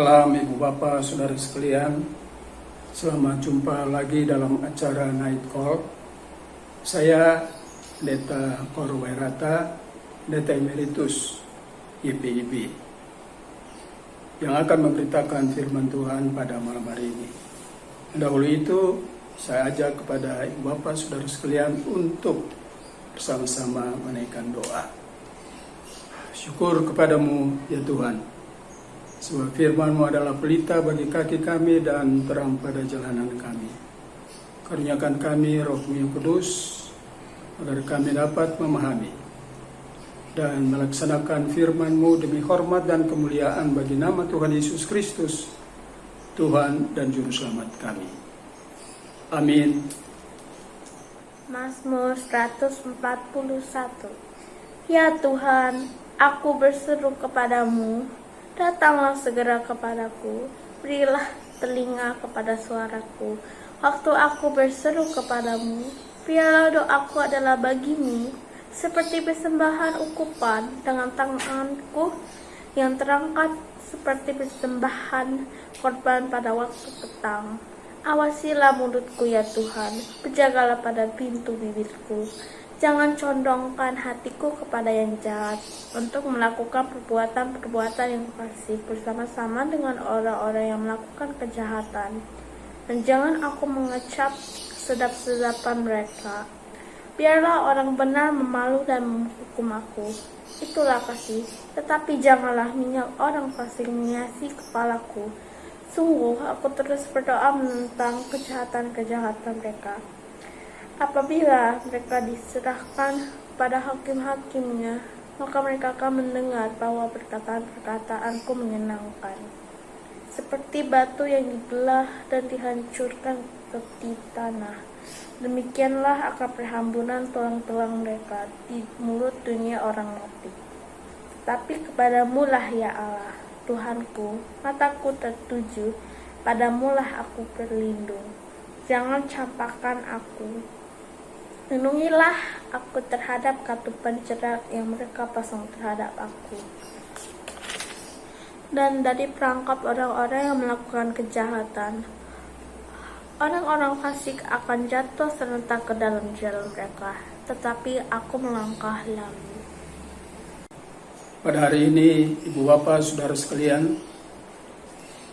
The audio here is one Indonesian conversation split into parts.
Malam Ibu Bapak, Saudara sekalian. Selamat jumpa lagi dalam acara Night Call. Saya Pendeta Korwairata, Pendeta Emeritus YPIB, yang akan memberitakan firman Tuhan pada malam hari ini. Dahulu itu, saya ajak kepada Ibu Bapak, Saudara sekalian untuk bersama-sama menaikkan doa. Syukur kepadamu ya Tuhan, sebab firman-Mu adalah pelita bagi kaki kami dan terang pada jalanan kami. Karuniakan kami Roh-Mu yang kudus, agar kami dapat memahami dan melaksanakan firman-Mu demi hormat dan kemuliaan bagi nama Tuhan Yesus Kristus, Tuhan dan Juru Selamat kami. Amin. Mazmur 141. Ya Tuhan, aku berseru kepadamu, datanglah segera kepadaku, berilah telinga kepada suaraku. Waktu aku berseru kepadamu, biarlah doaku adalah bagimu, seperti persembahan ukupan dengan tanganku yang terangkat, seperti persembahan korban pada waktu petang. Awasilah mulutku ya Tuhan, berjagalah pada pintu bibirku. Jangan condongkan hatiku kepada yang jahat, untuk melakukan perbuatan-perbuatan yang fasik bersama-sama dengan orang-orang yang melakukan kejahatan. Dan jangan aku mengecap sedap-sedapan mereka. Biarlah orang benar memalu dan menghukum aku. Itulah kasih, tetapi janganlah minyak orang fasik menghiasi kepalaku. Sungguh aku terus berdoa menentang kejahatan-kejahatan mereka. Apabila mereka diserahkan pada hakim-hakimnya, maka mereka akan mendengar bahwa perkataan-perkataanku menyenangkan. Seperti batu yang dibelah dan dihancurkan ke tanah, demikianlah akan perhambunan tulang-tulang mereka di mulut dunia orang mati. Tapi kepadamu lah ya Allah, Tuhanku, mataku tertuju, padamulah aku berlindung. Jangan campakkan aku. Lindungilah aku terhadap katup pencerat yang mereka pasang terhadap aku, dan dari perangkap orang-orang yang melakukan kejahatan. Orang-orang fasik akan jatuh serentak ke dalam jalan mereka, tetapi aku melangkah lambat. Pada hari ini, Ibu Bapak, Saudara sekalian,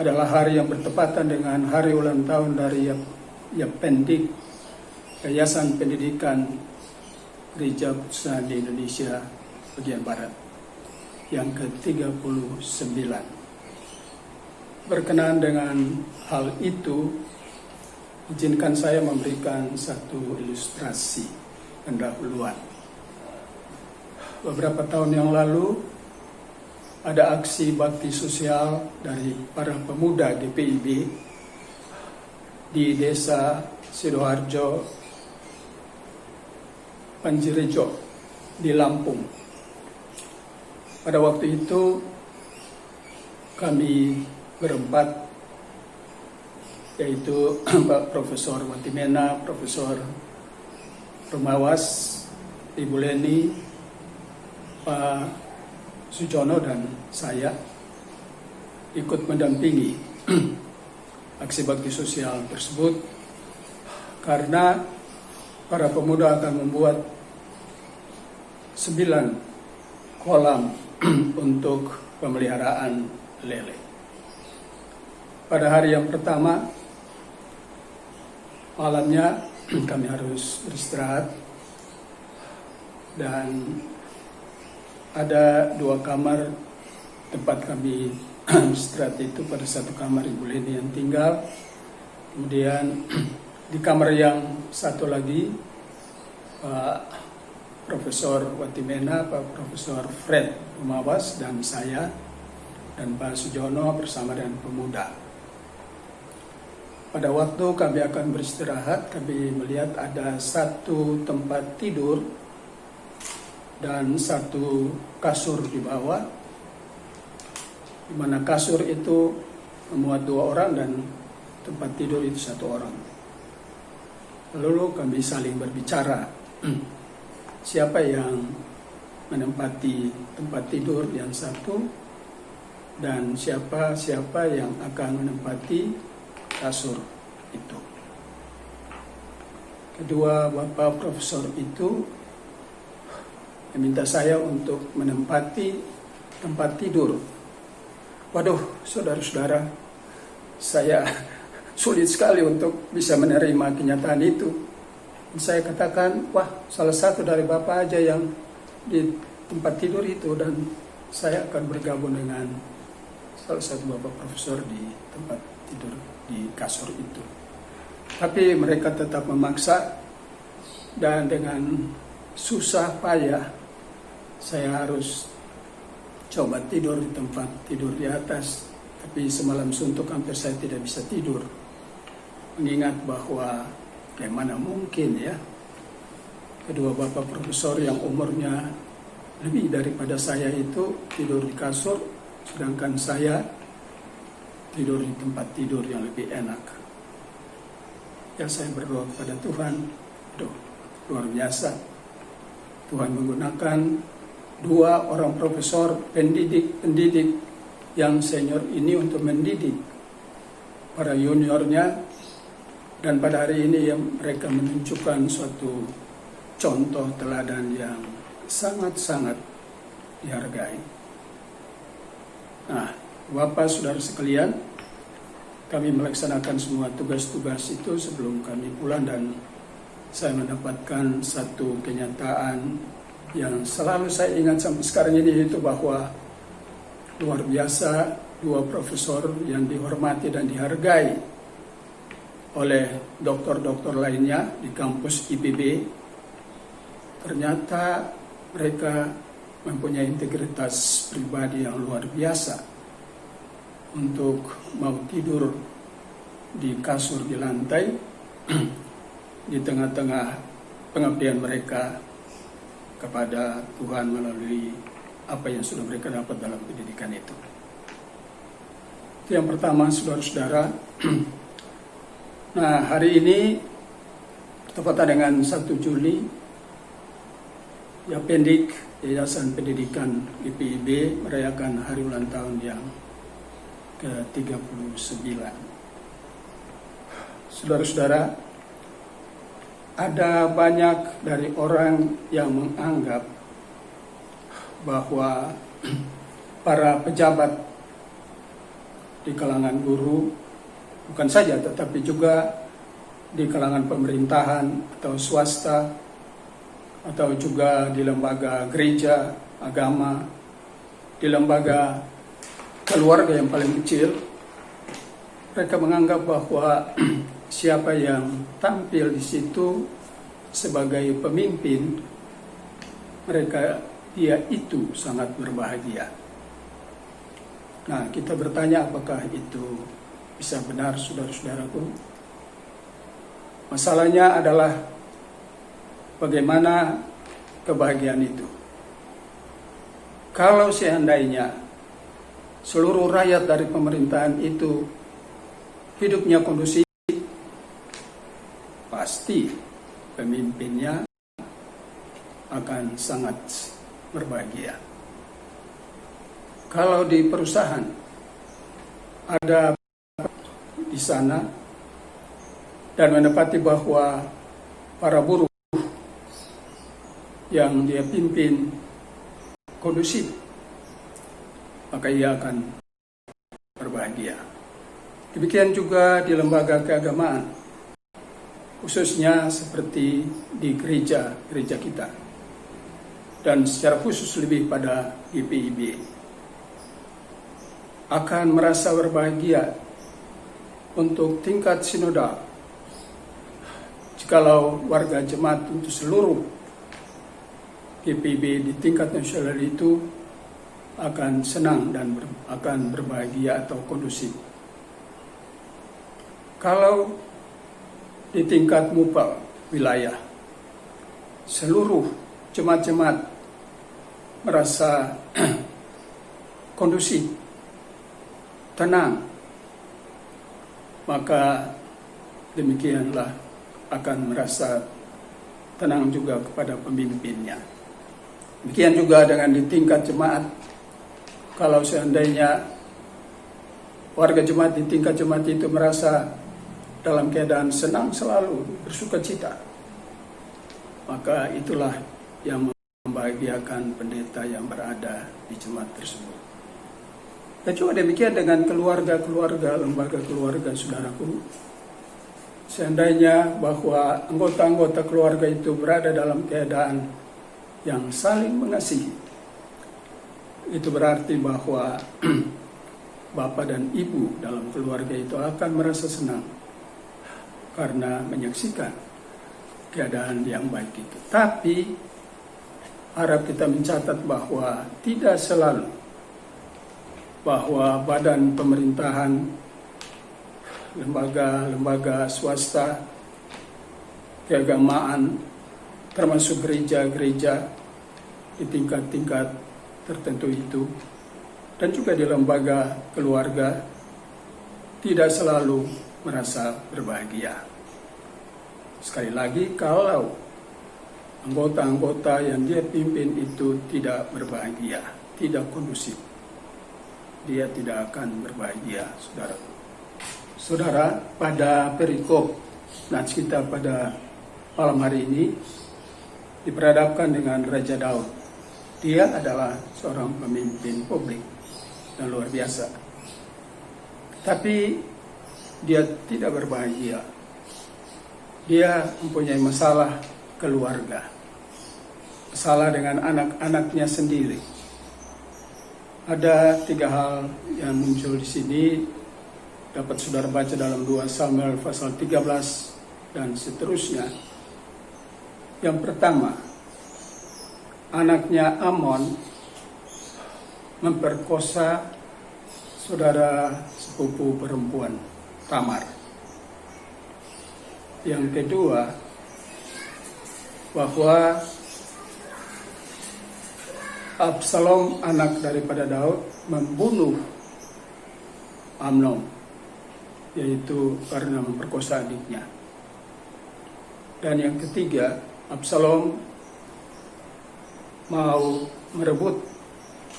adalah hari yang bertepatan dengan hari ulang tahun dari Yapendik, Yayasan Pendidikan Gereja Besar di Indonesia bagian Barat, yang ke-39. Berkenaan dengan hal itu, izinkan saya memberikan satu ilustrasi pendahuluan. Beberapa tahun yang lalu, ada aksi bakti sosial dari para pemuda GPIB di desa Sidoarjo, Panjirejo di Lampung. Pada waktu itu kami berempat, yaitu Pak Profesor Watimena, Profesor Romawas, Ibu Leni, Pak Sujono, dan saya ikut mendampingi aksi bakti sosial tersebut, karena para pemuda akan membuat 9 kolam untuk pemeliharaan lele. Pada hari yang pertama, malamnya kami harus beristirahat, dan ada 2 kamar tempat kami istirahat itu. Pada satu kamar Ibu Leni yang tinggal, kemudian di kamar yang satu lagi Pak Profesor Watimena, Pak Profesor Fred Rumawas, dan saya dan Pak Sujono bersama dengan pemuda. Pada waktu kami akan beristirahat, kami melihat ada satu tempat tidur dan satu kasur di bawah, di mana kasur itu memuat 2 orang dan tempat tidur itu 1 orang. Lalu kami saling berbicara, siapa yang menempati tempat tidur yang satu, dan siapa yang akan menempati kasur itu. Kedua bapak profesor itu meminta saya untuk menempati tempat tidur. Waduh, saudara-saudara, saya sulit sekali untuk bisa menerima kenyataan itu. Saya katakan, wah, salah satu dari bapak aja yang di tempat tidur itu, dan saya akan bergabung dengan salah satu bapak profesor di tempat tidur di kasur itu. Tapi mereka tetap memaksa, dan dengan susah payah saya harus coba tidur di tempat tidur di atas. Tapi semalam suntuk hampir saya tidak bisa tidur, mengingat bahwa bagaimana mungkin ya kedua bapak profesor yang umurnya lebih daripada saya itu tidur di kasur, sedangkan saya tidur di tempat tidur yang lebih enak. Ya, saya berdoa kepada Tuhan, luar biasa. Tuhan menggunakan dua orang profesor pendidik yang senior ini untuk mendidik para juniornya, dan pada hari ini yang mereka menunjukkan suatu contoh teladan yang sangat-sangat dihargai. Nah, Bapak saudara sekalian, kami melaksanakan semua tugas-tugas itu sebelum kami pulang, dan saya mendapatkan satu kenyataan yang selalu saya ingat sampai sekarang ini, itu bahwa luar biasa dua profesor yang dihormati dan dihargai oleh dokter-dokter lainnya di kampus IPB, ternyata mereka mempunyai integritas pribadi yang luar biasa untuk mau tidur di kasur di lantai di tengah-tengah pengabdian mereka kepada Tuhan melalui apa yang sudah mereka dapat dalam pendidikan itu. Itu yang pertama, saudara-saudara. Nah, hari ini bertepatan dengan 1 Juli, Yapendik, Yayasan Pendidikan IPIB, merayakan hari ulang tahun yang ke-39. Saudara-saudara, ada banyak dari orang yang menganggap bahwa para pejabat di kalangan guru, bukan saja tetapi juga di kalangan pemerintahan atau swasta, atau juga di lembaga gereja, agama, di lembaga keluarga yang paling kecil, mereka menganggap bahwa siapa yang tampil di situ sebagai pemimpin, dia itu sangat berbahagia. Nah, kita bertanya apakah itu bisa benar, saudara-saudaraku? Masalahnya adalah bagaimana kebahagiaan itu. Kalau seandainya seluruh rakyat dari pemerintahan itu hidupnya kondusif, pasti pemimpinnya akan sangat berbahagia. Kalau di perusahaan ada di sana dan mendapati bahwa para buruh yang dia pimpin kondusif, maka ia akan berbahagia. Demikian juga di lembaga keagamaan, khususnya seperti di gereja kita, dan secara khusus lebih pada IPIB, akan merasa berbahagia untuk tingkat sinodal jikalau warga jemaat untuk seluruh IPIB di tingkat nasional itu akan senang dan akan berbahagia atau kondusif. Kalau di tingkat mupal wilayah, seluruh jemaat-jemaat merasa kondusif, tenang, maka demikianlah akan merasa tenang juga kepada pemimpinnya. Demikian juga dengan di tingkat jemaat, kalau seandainya warga jemaat di tingkat jemaat itu merasa dalam keadaan senang selalu, bersuka cita, maka itulah yang membahagiakan pendeta yang berada di jemaat tersebut. Dan juga demikian dengan keluarga-keluarga, lembaga keluarga, saudaraku. Seandainya bahwa anggota-anggota keluarga itu berada dalam keadaan yang saling mengasihi, itu berarti bahwa bapak dan ibu dalam keluarga itu akan merasa senang karena menyaksikan keadaan yang baik itu. Tapi harap kita mencatat bahwa tidak selalu bahwa badan pemerintahan, lembaga-lembaga swasta, keagamaan, termasuk gereja-gereja di tingkat-tingkat tertentu itu, dan juga di lembaga keluarga, tidak selalu merasa berbahagia. Sekali lagi, kalau anggota-anggota yang dia pimpin itu tidak berbahagia, tidak kondusif, dia tidak akan berbahagia, saudara. Saudara, pada perikop nats kita pada malam hari ini diperhadapkan dengan Raja Daud. Dia adalah seorang pemimpin publik yang luar biasa. Tapi dia tidak berbahagia. Dia mempunyai masalah keluarga. Masalah dengan anak-anaknya sendiri. Ada 3 hal yang muncul di sini, dapat saudara baca dalam 2 Samuel pasal 13 dan seterusnya. Yang pertama, anaknya Amnon memperkosa saudara sepupu perempuan Tamar. Yang kedua, bahwa Absalom, anak daripada Daud, membunuh Amnon, yaitu karena memperkosa adiknya. Dan yang ketiga, Absalom mau merebut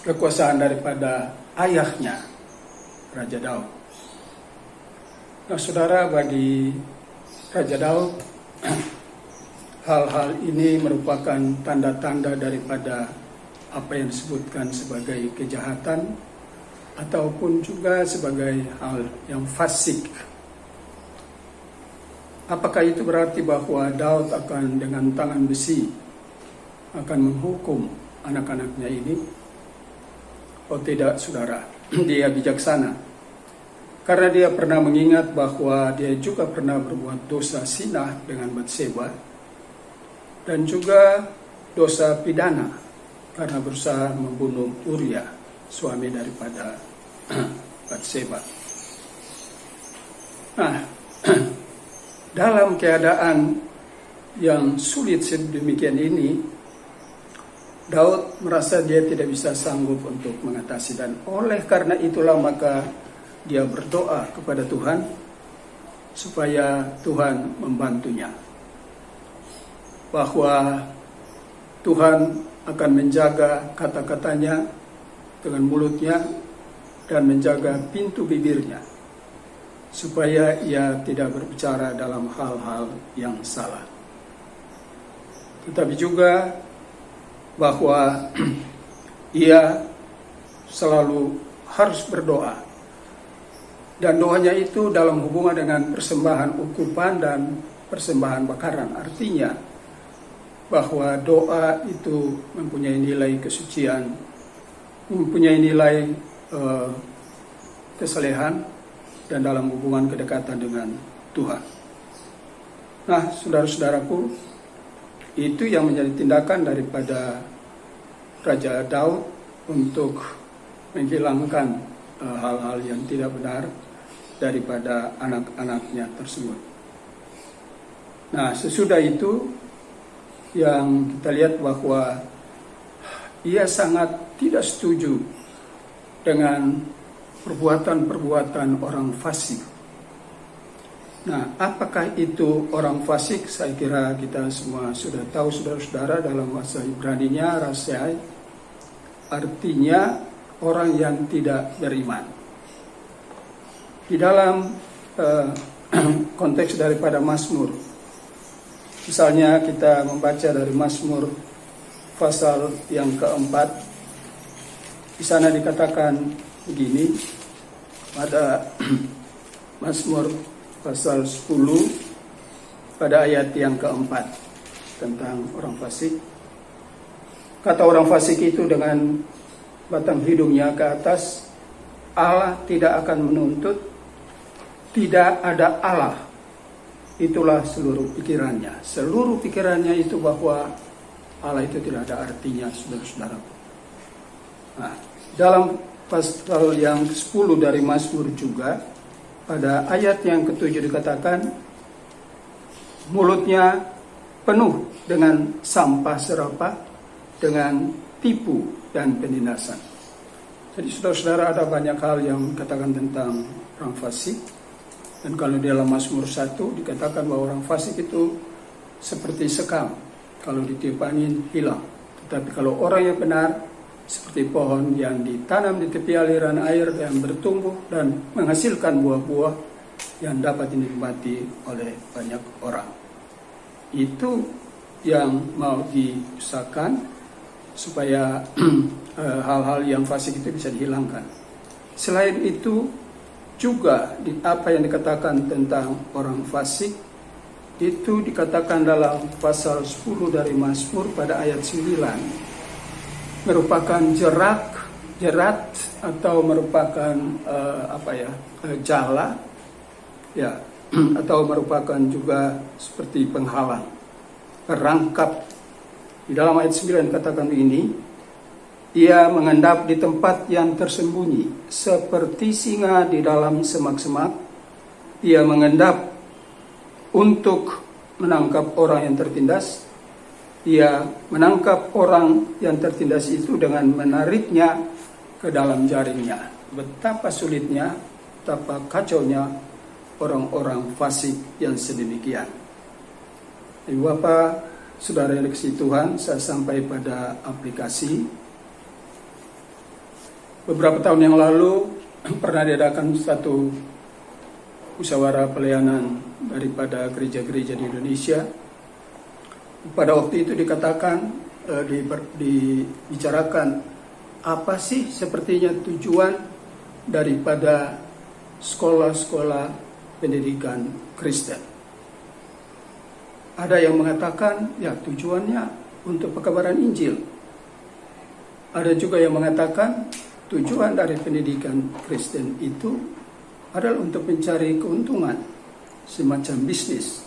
kekuasaan daripada ayahnya, Raja Daud. Nah, saudara, bagi Raja Daud, hal-hal ini merupakan tanda-tanda daripada apa yang disebutkan sebagai kejahatan ataupun juga sebagai hal yang fasik. Apakah itu berarti bahwa Daud akan dengan tangan besi akan menghukum anak-anaknya ini? Oh tidak, saudara. Dia bijaksana. Karena dia pernah mengingat bahwa dia juga pernah berbuat dosa zina dengan Batseba dan juga dosa pidana karena berusaha membunuh Uria, suami daripada Batseba. Nah, dalam keadaan yang sulit sedemikian ini, Daud merasa dia tidak bisa sanggup untuk mengatasi, dan oleh karena itulah maka dia berdoa kepada Tuhan supaya Tuhan membantunya, bahwa Tuhan akan menjaga kata-katanya dengan mulutnya dan menjaga pintu bibirnya supaya ia tidak berbicara dalam hal-hal yang salah. Tetapi juga bahwa ia selalu harus berdoa, dan doanya itu dalam hubungan dengan persembahan ukupan dan persembahan bakaran. Artinya bahwa doa itu mempunyai nilai kesucian, mempunyai nilai kesalehan, dan dalam hubungan kedekatan dengan Tuhan. Nah, saudara-saudaraku, itu yang menjadi tindakan daripada Raja Daud untuk menghilangkan hal-hal yang tidak benar daripada anak-anaknya tersebut. Nah, sesudah itu yang kita lihat bahwa ia sangat tidak setuju dengan perbuatan-perbuatan orang fasik. Nah, apakah itu orang fasik? Saya kira kita semua sudah tahu, saudara-saudara, dalam bahasa Ibraninya rasai, artinya orang yang tidak beriman. di dalam konteks daripada Mazmur. Misalnya kita membaca dari Mazmur pasal yang keempat, di sana dikatakan begini pada Mazmur pasal 10 pada ayat yang keempat tentang orang fasik. Kata orang fasik itu dengan batang hidungnya ke atas, Allah tidak akan menuntut, tidak ada Allah. Itulah seluruh pikirannya. Seluruh pikirannya itu bahwa Allah itu tidak ada artinya, saudara-saudara. Nah, dalam pasal yang 10 dari Mazmur juga, pada ayat yang ke-7 dikatakan, mulutnya penuh dengan sampah serapah, dengan tipu dan penindasan. Jadi saudara-saudara, ada banyak hal yang dikatakan tentang orang fasik. Dan kalau di dalam Mazmur 1 dikatakan bahwa orang fasik itu seperti sekam, kalau ditiup angin hilang. Tetapi kalau orang yang benar seperti pohon yang ditanam di tepi aliran air dan bertumbuh dan menghasilkan buah-buah yang dapat dinikmati oleh banyak orang. Itu yang mau diusahakan supaya hal-hal yang fasik itu bisa dihilangkan. Selain itu juga apa yang dikatakan tentang orang fasik itu dikatakan dalam pasal 10 dari Mazmur pada ayat 9 merupakan jerat atau merupakan jala ya, atau merupakan juga seperti penghalang, perangkap. Di dalam ayat 9 katakan ini, ia mengendap di tempat yang tersembunyi seperti singa di dalam semak-semak. Ia mengendap untuk menangkap orang yang tertindas. Ia menangkap orang yang tertindas itu dengan menariknya ke dalam jaringnya. Betapa sulitnya, betapa kacaunya orang-orang fasik yang sedemikian. Ibu Bapak, saudara yang dikasihi Tuhan, saya sampai pada aplikasi. Beberapa tahun yang lalu pernah diadakan satu musyawarah pelayanan daripada gereja-gereja di Indonesia. Pada waktu itu dikatakan, dibicarakan apa sih sepertinya tujuan daripada sekolah-sekolah pendidikan Kristen. Ada yang mengatakan ya tujuannya untuk pekabaran Injil. Ada juga yang mengatakan tujuan dari pendidikan Kristen itu adalah untuk mencari keuntungan, semacam bisnis.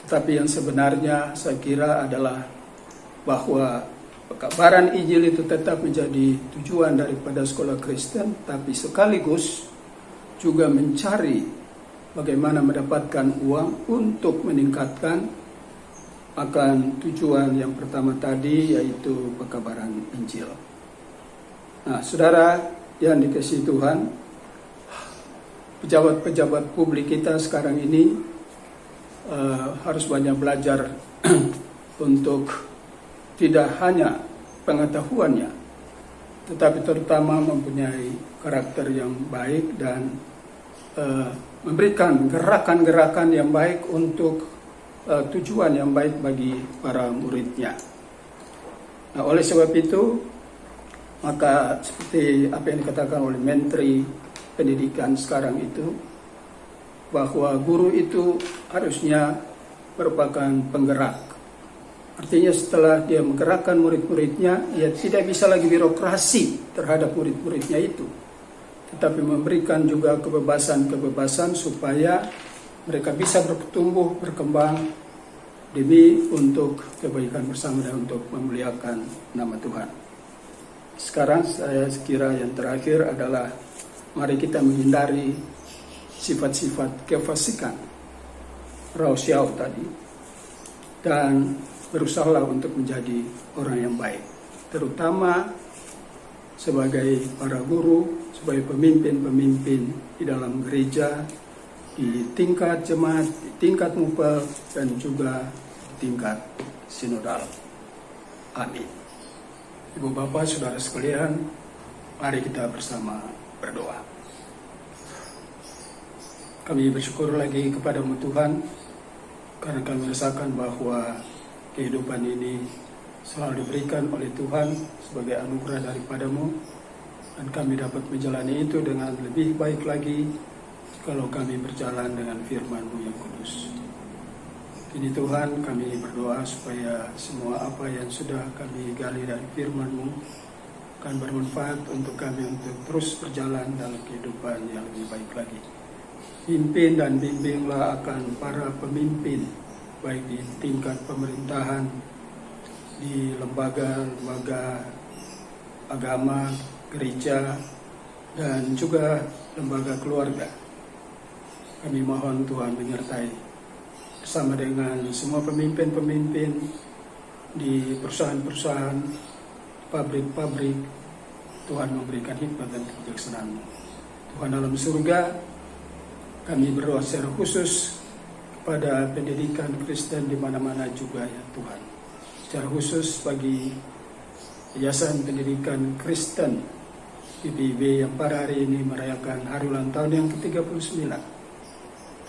Tetapi yang sebenarnya saya kira adalah bahwa pekabaran Injil itu tetap menjadi tujuan daripada sekolah Kristen, tapi sekaligus juga mencari bagaimana mendapatkan uang untuk meningkatkan akan tujuan yang pertama tadi, yaitu pekabaran Injil. Nah, saudara yang dikasihi Tuhan, pejabat-pejabat publik kita sekarang ini harus banyak belajar untuk tidak hanya pengetahuannya, tetapi terutama mempunyai karakter yang baik dan memberikan gerakan-gerakan yang baik untuk tujuan yang baik bagi para muridnya. Nah, oleh sebab itu, maka seperti apa yang dikatakan oleh Menteri Pendidikan sekarang itu, bahwa guru itu harusnya merupakan penggerak. Artinya setelah dia menggerakkan murid-muridnya, ia tidak bisa lagi birokrasi terhadap murid-muridnya itu, tetapi memberikan juga kebebasan-kebebasan supaya mereka bisa bertumbuh, berkembang demi untuk kebaikan bersama dan untuk memuliakan nama Tuhan. Sekarang saya kira yang terakhir adalah mari kita menghindari sifat-sifat kefasikan, rausiau tadi, dan berusahalah untuk menjadi orang yang baik, terutama sebagai para guru, sebagai pemimpin-pemimpin di dalam gereja, di tingkat jemaat, di tingkat mupel, dan juga di tingkat sinodal. Amin. Ibu Bapak, saudara sekalian, mari kita bersama berdoa. Kami bersyukur lagi kepadamu Tuhan, karena kami rasakan bahwa kehidupan ini selalu diberikan oleh Tuhan sebagai anugerah daripadamu, dan kami dapat menjalani itu dengan lebih baik lagi kalau kami berjalan dengan firman-Mu yang kudus. Kini Tuhan, kami berdoa supaya semua apa yang sudah kami gali dari firman-Mu akan bermanfaat untuk kami untuk terus berjalan dalam kehidupan yang lebih baik lagi. Pimpin dan bimbinglah akan para pemimpin, baik di tingkat pemerintahan, di lembaga-lembaga agama, gereja, dan juga lembaga keluarga. Kami mohon Tuhan menyertai bersama dengan semua pemimpin-pemimpin di perusahaan-perusahaan, pabrik-pabrik. Tuhan memberikan hikmat dan kebijaksanaan-Mu. Tuhan alam surga, kami berdoa secara khusus kepada pendidikan Kristen di mana-mana juga ya Tuhan. Secara khusus bagi Yayasan Pendidikan Kristen PPIB yang pada hari ini merayakan hari ulang tahun yang ke-39.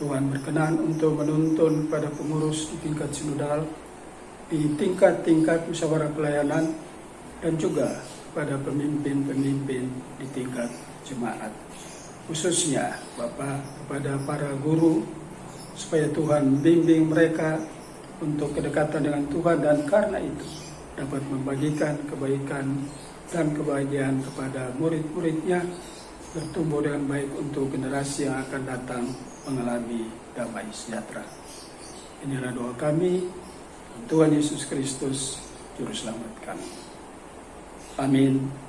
Tuhan berkenan untuk menuntun pada pengurus di tingkat sinodal, di tingkat-tingkat musyawarah pelayanan, dan juga pada pemimpin-pemimpin di tingkat jemaat. Khususnya Bapak kepada para guru, supaya Tuhan bimbing mereka untuk kedekatan dengan Tuhan, dan karena itu dapat membagikan kebaikan dan kebahagiaan kepada murid-muridnya, bertumbuh dengan baik untuk generasi yang akan datang mengalami damai sejahtera. Inilah doa kami, Tuhan Yesus Kristus, Juru Selamat kami. Amin.